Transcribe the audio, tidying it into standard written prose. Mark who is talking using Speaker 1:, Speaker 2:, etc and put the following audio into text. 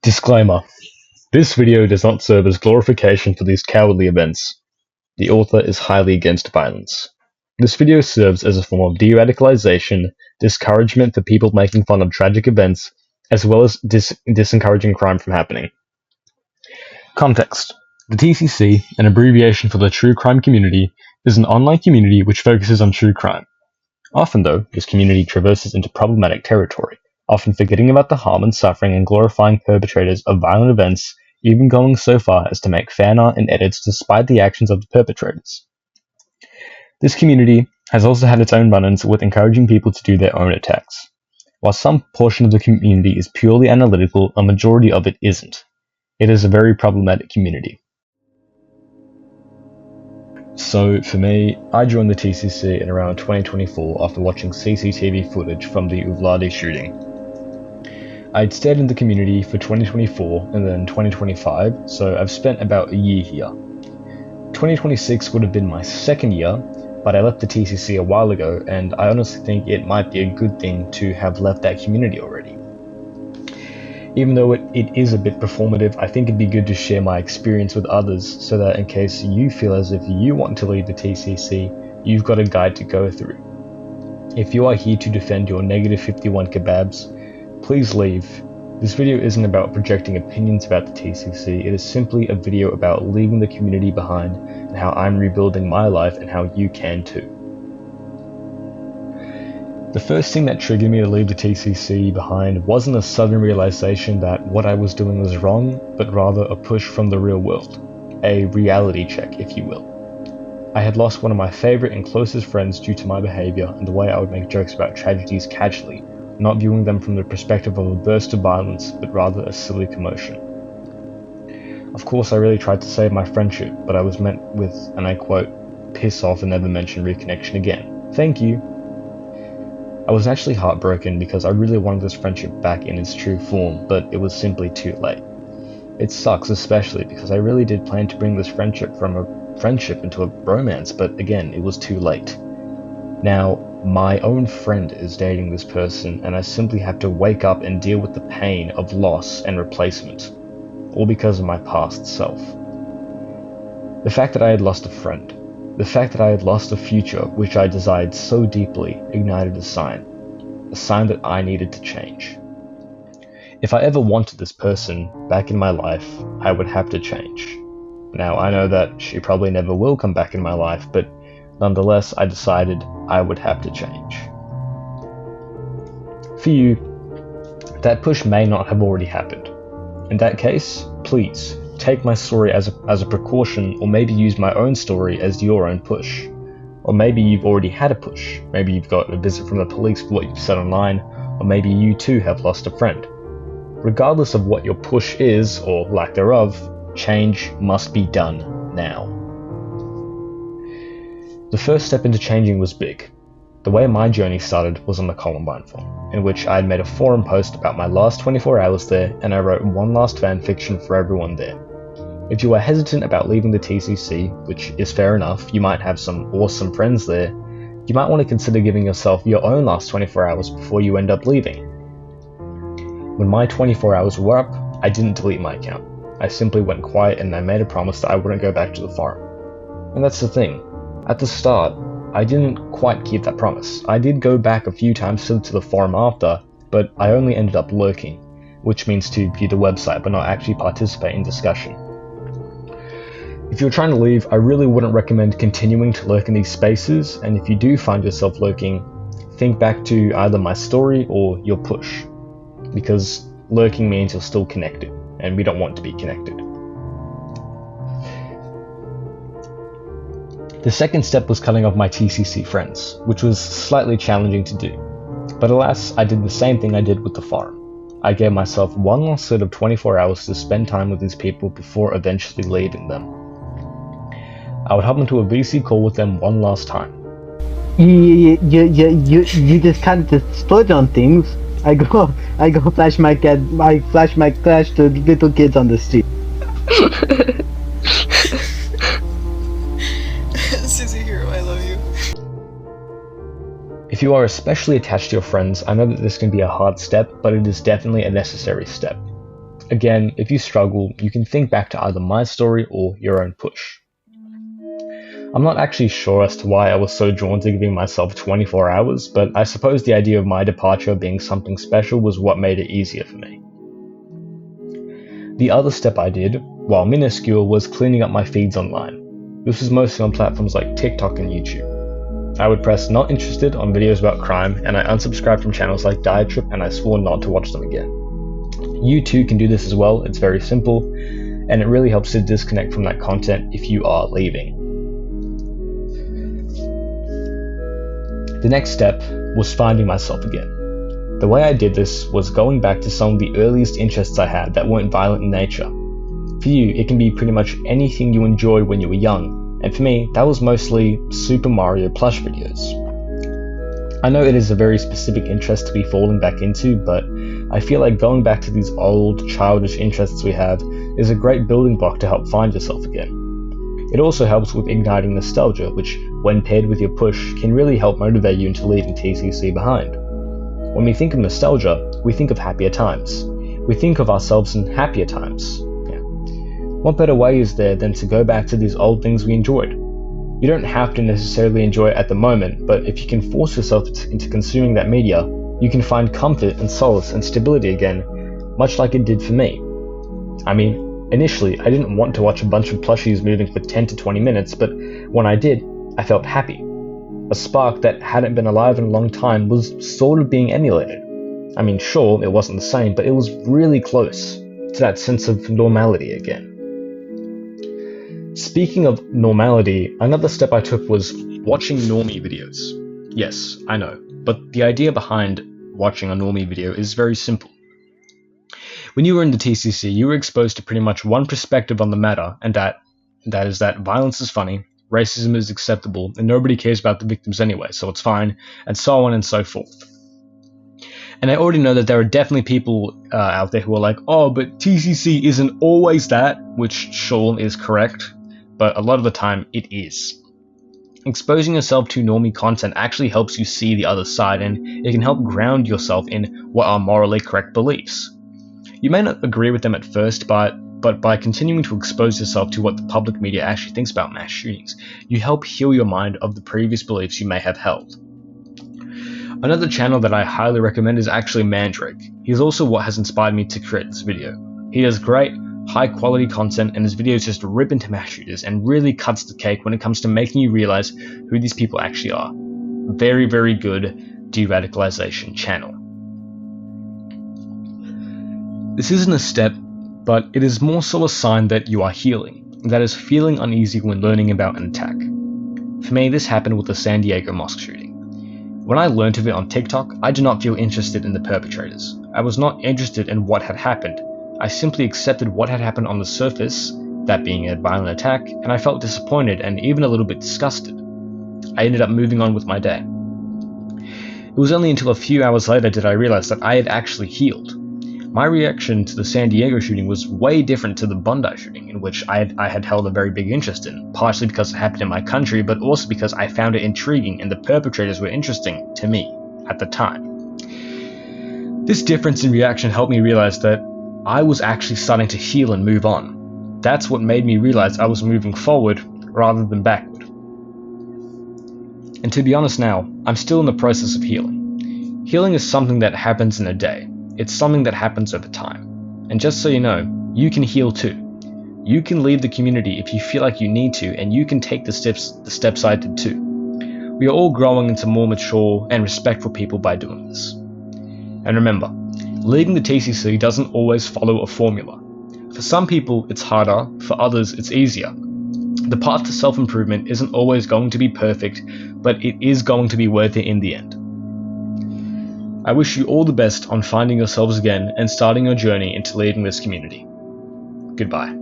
Speaker 1: Disclaimer: this video does not serve as glorification for these cowardly events. The author is highly against violence. This video serves as a form of de-radicalization, discouragement for people making fun of tragic events, as well as disencouraging crime from happening. Context: the TCC, an abbreviation for the True Crime Community, is an online community which focuses on true crime. Often, though, this community traverses into problematic territory, often forgetting about the harm and suffering and glorifying perpetrators of violent events, even going so far as to make fan art and edits despite the actions of the perpetrators. This community has also had its own run-ins with encouraging people to do their own attacks. While some portion of the community is purely analytical, a majority of it isn't. It is a very problematic community. So, for me, I joined the TCC in around 2024 after watching CCTV footage from the Uvladi shooting. I'd stayed in the community for 2024 and then 2025, so I've spent about a year here. 2026 would have been my second year, but I left the TCC a while ago, and I honestly think it might be a good thing to have left that community already. Even though it is a bit performative, I think it'd be good to share my experience with others so that in case you feel as if you want to leave the TCC, you've got a guide to go through. If you are here to defend your negative 51 kebabs, please leave. This video isn't about projecting opinions about the TCC, it is simply a video about leaving the community behind and how I'm rebuilding my life and how you can too. The first thing that triggered me to leave the TCC behind wasn't a sudden realization that what I was doing was wrong, but rather a push from the real world. A reality check, if you will. I had lost one of my favorite and closest friends due to my behavior and the way I would make jokes about tragedies casually, not viewing them from the perspective of a burst of violence, but rather a silly commotion. Of course, I really tried to save my friendship, but I was met with, and I quote, "piss off and never mention reconnection again. Thank you." I was actually heartbroken because I really wanted this friendship back in its true form, but it was simply too late. It sucks especially because I really did plan to bring this friendship from a friendship into a romance, but again, it was too late. Now, my own friend is dating this person, and I simply have to wake up and deal with the pain of loss and replacement, all because of my past self. The fact that I had lost a friend, the fact that I had lost a future which I desired so deeply ignited a sign that I needed to change. If I ever wanted this person back in my life, I would have to change. Now, I know that she probably never will come back in my life, but nonetheless, I decided I would have to change. For you, that push may not have already happened. In that case, please, take my story as a precaution, or maybe use my own story as your own push. Or maybe you've already had a push. Maybe you've got a visit from the police for what you've said online, or maybe you too have lost a friend. Regardless of what your push is, or lack thereof, change must be done now. The first step into changing was big. The way my journey started was on the Columbine forum, in which I had made a forum post about my last 24 hours there, and I wrote one last fanfiction for everyone there. If you are hesitant about leaving the TCC, which is fair enough, you might have some awesome friends there, you might want to consider giving yourself your own last 24 hours before you end up leaving. When my 24 hours were up, I didn't delete my account. I simply went quiet and I made a promise that I wouldn't go back to the forum. And that's the thing. At the start, I didn't quite keep that promise. I did go back a few times to the forum after, but I only ended up lurking, which means to view the website but not actually participate in discussion. If you're trying to leave, I really wouldn't recommend continuing to lurk in these spaces, and if you do find yourself lurking, think back to either my story or your push, because lurking means you're still connected, and we don't want to be connected. The second step was cutting off my TCC friends, which was slightly challenging to do. But alas, I did the same thing I did with the forum. I gave myself one last set of 24 hours to spend time with these people before eventually leaving them. I would hop into a VC call with them one last time.
Speaker 2: You just can't just splurge on things. I go flash my flash to little kids on the street.
Speaker 3: Susie Hero, I love you.
Speaker 1: If you are especially attached to your friends, I know that this can be a hard step, but it is definitely a necessary step. Again, if you struggle, you can think back to either my story or your own push. I'm not actually sure as to why I was so drawn to giving myself 24 hours, but I suppose the idea of my departure being something special was what made it easier for me. The other step I did, while minuscule, was cleaning up my feeds online. This was mostly on platforms like TikTok and YouTube. I would press not interested on videos about crime, and I unsubscribed from channels like Diatrip, and I swore not to watch them again. You too can do this as well. It's very simple, and it really helps to disconnect from that content if you are leaving. The next step was finding myself again. The way I did this was going back to some of the earliest interests I had that weren't violent in nature. For you, it can be pretty much anything you enjoyed when you were young, and for me, that was mostly Super Mario plush videos. I know it is a very specific interest to be falling back into, but I feel like going back to these old, childish interests we have is a great building block to help find yourself again. It also helps with igniting nostalgia, which, when paired with your push, can really help motivate you into leaving TCC behind. When we think of nostalgia, we think of happier times. We think of ourselves in happier times. What better way is there than to go back to these old things we enjoyed? You don't have to necessarily enjoy it at the moment, but if you can force yourself into consuming that media, you can find comfort and solace and stability again, much like it did for me. I mean, initially, I didn't want to watch a bunch of plushies moving for 10 to 20 minutes, but when I did, I felt happy. A spark that hadn't been alive in a long time was sort of being emulated. I mean, sure, it wasn't the same, but it was really close to that sense of normality again. Speaking of normality, another step I took was watching normie videos. Yes, I know, but the idea behind watching a normie video is very simple. When you were in the TCC, you were exposed to pretty much one perspective on the matter, and that is that violence is funny, racism is acceptable, and nobody cares about the victims anyway, so it's fine, and so on and so forth. And I already know that there are definitely people out there who are like, oh, but TCC isn't always that, which sure is correct, but a lot of the time it is. Exposing yourself to normie content actually helps you see the other side, and it can help ground yourself in what are morally correct beliefs. You may not agree with them at first, but by continuing to expose yourself to what the public media actually thinks about mass shootings, you help heal your mind of the previous beliefs you may have held. Another channel that I highly recommend is actually Mandrake. He is also what has inspired me to create this video. He does great, high quality content, and his videos just rip into mass shooters and really cuts the cake when it comes to making you realize who these people actually are. Very, very good de-radicalization channel. This isn't a step, but it is more so a sign that you are healing, that is feeling uneasy when learning about an attack. For me, this happened with the San Diego mosque shooting. When I learned of it on TikTok, I did not feel interested in the perpetrators. I was not interested in what had happened. I simply accepted what had happened on the surface, that being a violent attack, and I felt disappointed and even a little bit disgusted. I ended up moving on with my day. It was only until a few hours later did I realize that I had actually healed. My reaction to the San Diego shooting was way different to the Bondi shooting, in which I had held a very big interest in, partially because it happened in my country, but also because I found it intriguing and the perpetrators were interesting to me at the time. This difference in reaction helped me realize that I was actually starting to heal and move on. That's what made me realize I was moving forward rather than backward. And to be honest now, I'm still in the process of healing. Healing is something that happens in a day. It's something that happens over time. And just so you know, you can heal too. You can leave the community if you feel like you need to, and you can take the steps I did too. We are all growing into more mature and respectful people by doing this. And remember, leaving the TCC doesn't always follow a formula. For some people, it's harder, for others, it's easier. The path to self-improvement isn't always going to be perfect, but it is going to be worth it in the end. I wish you all the best on finding yourselves again and starting your journey into leading this community. Goodbye.